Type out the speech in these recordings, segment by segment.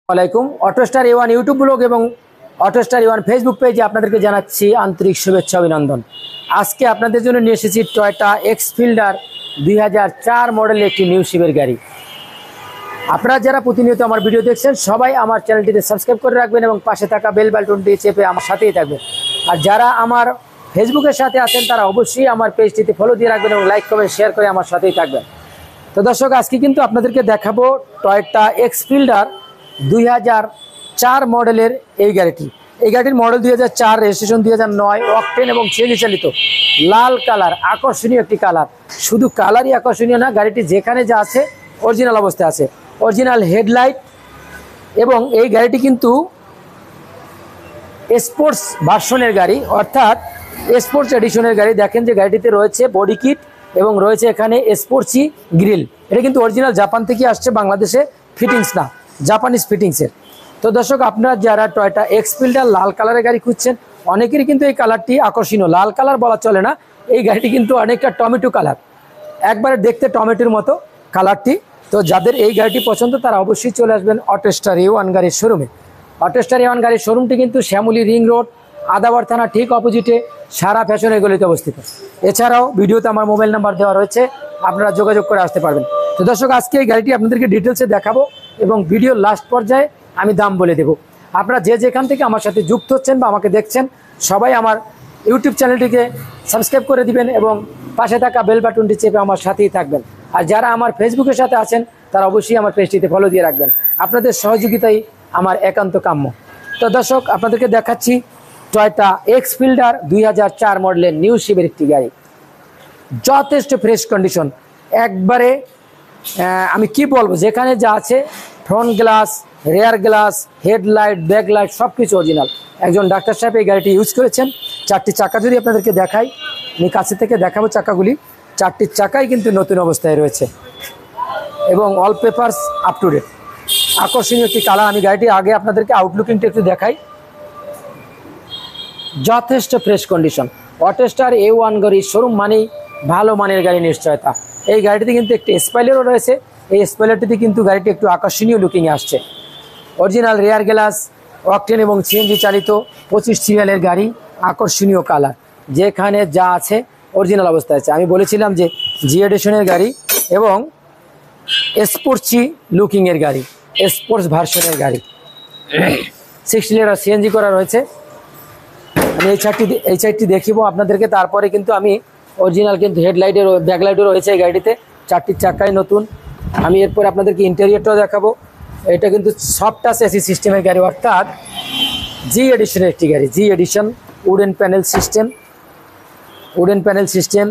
আসসালামাইকুম অটোস্টার A1 YouTube blog এবং অটোস্টার A1 Facebook পেজে আপনাদেরকে জানাচ্ছি আন্তরিক শুভেচ্ছা অভিনন্দন। আজকে আপনাদের জন্য নিয়ে এসেছি টয়োটা এক্সফিল্ডার 2004 মডেলের একটি নিউ শিপের গাড়ি। আপনারা যারা প্রতিনিয়ত আমার ভিডিও দেখছেন সবাই আমার চ্যানেলটিতে সাবস্ক্রাইব করে রাখবেন এবং পাশে থাকা বেল বাটনটি চেপে আমার সাথেই থাকবেন। আর যারা আমার ফেসবুকের সাথে আছেন তারা অবশ্যই আমার পেজটিতে ফলো দিয়ে রাখবেন এবং লাইক কমেন্ট শেয়ার করে আমার সাথেই থাকবেন। তো দর্শক, আজকে কিন্তু আপনাদেরকে দেখাবো টয়োটা এক্সফিল্ডার 2004 মডেলের এই গাড়িটি। এই গাড়ির মডেল 2004, রেজিস্ট্রেশন 2009, অকটেন এবং সিএনজি চালিত, লাল কালার, আকর্ষণীয় একটি কালার। শুধু কালারই আকর্ষণীয় না, গাড়িটি যেখানে যা আছে অরিজিনাল অবস্থায় আছে। অরিজিনাল হেডলাইট এবং এই গাড়িটি কিন্তু স্পোর্টস ভার্সনের গাড়ি, অর্থাৎ স্পোর্টস এডিশনের গাড়ি। দেখেন যে গাড়িটিতে রয়েছে বডি কিট এবং রয়েছে এখানে স্পোর্টসি গ্রিল। এটা কিন্তু অরিজিনাল জাপান থেকে আসছে, বাংলাদেশে ফিটিংস না, জাপানিজ ফিটিংসের। তো দর্শক, আপনারা যারা টয়োটা এক্সফিল্ডার লাল কালারের গাড়ি খুঁজছেন, অনেকেরই কিন্তু এই কালারটি আকর্ষণীয়। লাল কালার বলা চলে না, এই গাড়িটি কিন্তু অনেকটা টমেটো কালার, একবারে দেখতে টমেটোর মতো কালারটি। তো যাদের এই গাড়িটি পছন্দ তারা অবশ্যই চলে আসবেন অটোস্টার A1 গাড়ির শোরুমে। অটোস্টার A1 গাড়ির শোরুমটি কিন্তু শ্যামলী রিং রোড, আদাবর থানা ঠিক অপোজিটে সারা ফ্যাশনের গলিতে অবস্থিত। এছাড়াও ভিডিওতে আমার মোবাইল নাম্বার দেওয়া রয়েছে, আপনারা যোগাযোগ করে আসতে পারবেন। তো দর্শক, আজকে এই গাড়িটি আপনাদেরকে ডিটেলসে দেখাবো এবং ভিডিওর লাস্ট পর্যায়ে আমি দাম বলে দেবো। আপনারা যে যেখান থেকে আমার সাথে যুক্ত হচ্ছেন বা আমাকে দেখছেন সবাই আমার ইউটিউব চ্যানেলটিকে সাবস্ক্রাইব করে দিবেন এবং পাশে থাকা বেল বাটনটি চেপে আমার সাথেই থাকবেন। আর যারা আমার ফেসবুকের সাথে আছেন তারা অবশ্যই আমার পেজটিতে ফলো দিয়ে রাখবেন। আপনাদের সহযোগিতাই আমার একান্ত কাম্য। তো দর্শক, আপনাদেরকে দেখাচ্ছি টয়োটা এক্সফিল্ডার 2004 মডেলের নিউ শিপের একটি গাড়ি। যথেষ্ট ফ্রেশ কন্ডিশন, একবারে আমি কি বলবো, যেখানে যা আছে front glass, rare glass, headlight, backlight সব কিছু অরিজিনাল। একজন ডাক্তার সাহেব এই গাড়িটি ইউজ করেছেন। চারটি চাকা যদি আপনাদেরকে দেখাই, আমি কাছে থেকে দেখাবো চাকাগুলি, চারটি চাকাই কিন্তু নতুন অবস্থায় রয়েছে এবং all papers up to date. আকর্ষণীয় একটি কালার। আমি গাড়িটি আগে আপনাদেরকে আউটলুকিংটা একটু দেখাই। যথেষ্ট ফ্রেশ কন্ডিশন। অটোস্টার A1 গাড়ির শোরুম মানেই ভালো মানের গাড়ি নিশ্চয়তা। এই গাড়িটিতে কিন্তু একটি স্পয়লারও রয়েছে। এই স্পয়লারটিতে কিন্তু গাড়িটি একটু আকর্ষণীয় লুকিংয়ে আসছে। অরিজিনাল রেয়ার গ্লাস, অকটেন এবং সিএনজি চালিত 25 সিরিয়ালের গাড়ি, আকর্ষণীয় কালার, যেখানে যা আছে অরিজিনাল অবস্থায় আছে। আমি বলেছিলাম যে জি এডিশনের গাড়ি এবং স্পোর্টসি লুকিংয়ের গাড়ি, স্পোর্টস ভার্সনের গাড়ি। 60 লিটার সিএনজি করা রয়েছে। আমি এই সাইডটি দেখিব আপনাদেরকে, তারপরে কিন্তু আমি অরিজিনাল কিন্তু হেডলাইটের ব্যাকলাইটও রয়েছে এই গাড়িটিতে। চারটি চাকাই নতুন। আমি এরপর আপনাদেরকে ইন্টেরিয়রটাও দেখাবো। এটা কিন্তু সফট টাচ এসি সিস্টেমের গাড়ি, অর্থাৎ জি এডিশনের একটি গাড়ি। G edition, wooden panel system,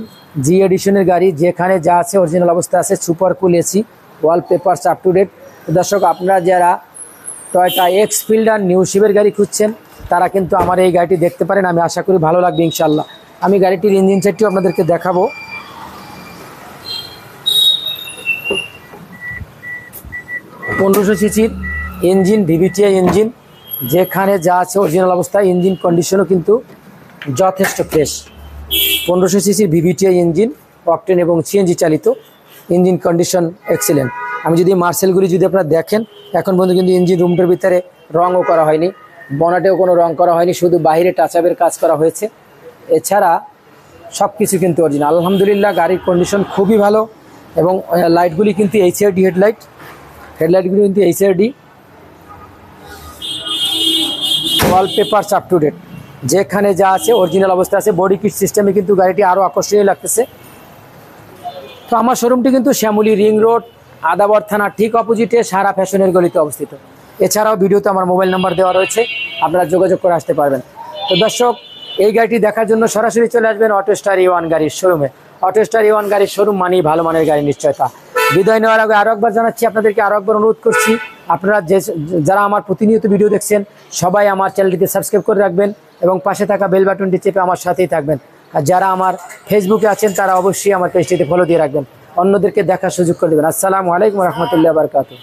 G এডিশনের গাড়ি, যেখানে যা আছে অরিজিনাল অবস্থা আছে। Super cool AC, wall papers up to date. দর্শক, আপনারা যারা টয়োটা এক্সফিল্ডার নিউ শিপের গাড়ি খুঁজছেন তারা কিন্তু আমার এই গাড়িটি দেখতে পারেন। আমি আশা করি ভালো লাগবে ইনশাল্লাহ। আমি গাড়িটির ইঞ্জিন সাইডটিও আপনাদেরকে দেখাবো। 1500 সিসির ইঞ্জিন, VVTi ইঞ্জিন, যেখানে যা আছে অরিজিনাল অবস্থায়। ইঞ্জিন কন্ডিশনও কিন্তু যথেষ্ট ফ্রেশ। 1500 সিসির VVTi ইঞ্জিন, অকটেন এবং সিএনজি চালিত, ইঞ্জিন কন্ডিশন এক্সিলেন্ট। আমি যদি মার্সেলগুলি যদি আপনারা দেখেন, এখন পর্যন্ত কিন্তু ইঞ্জিন রুমটার ভিতরে রঙও করা হয়নি, বনাটেও কোনো রং করা হয়নি, শুধু বাইরে টাচআপের কাজ করা হয়েছে। এছাড়া সব কিছু কিন্তু অরিজিনাল। আলহামদুলিল্লাহ, গাড়ির কন্ডিশন খুবই ভালো এবং লাইটগুলি কিন্তু HRD হেডলাইটগুলি কিন্তু HRD, wall papers up to date, যেখানে যা আছে অরিজিনাল অবস্থা আছে। বডি কিট সিস্টেমে কিন্তু গাড়িটি আরও আকর্ষণীয় লাগতেছে। তো আমার শোরুমটি কিন্তু শ্যামলী রিং রোড, আদাবর থানা ঠিক অপোজিটে সারা ফ্যাশনের গলিতে অবস্থিত। এছাড়াও ভিডিওতে আমার মোবাইল নাম্বার দেওয়া রয়েছে, আপনারা যোগাযোগ করে আসতে পারবেন। তো দর্শক, এই গাড়িটি দেখার জন্য সরাসরি চলে আসবেন অটোস্টার A1 গাড়ির শোরুমে। অটোস্টার A1 গাড়ির শোরুম মানেই ভালো মানের গাড়ি নিশ্চয়তা। বিদায় নেওয়ার আগে আরও একবার জানাচ্ছি, আপনাদেরকে আরও একবার অনুরোধ করছি, আপনারা যারা আমার প্রতিনিয়ত ভিডিও দেখছেন সবাই আমার চ্যানেলটিতে সাবস্ক্রাইব করে রাখবেন এবং পাশে থাকা বেল বাটনটি চেপে আমার সাথেই থাকবেন। আর যারা আমার ফেসবুকে আছেন তারা অবশ্যই আমার পেজটিতে ফলো দিয়ে রাখবেন, অন্যদেরকে দেখার সুযোগ করে দেবেন। আসসালামু আলাইকুম রহমতুল্লাহ বারকাতুহু।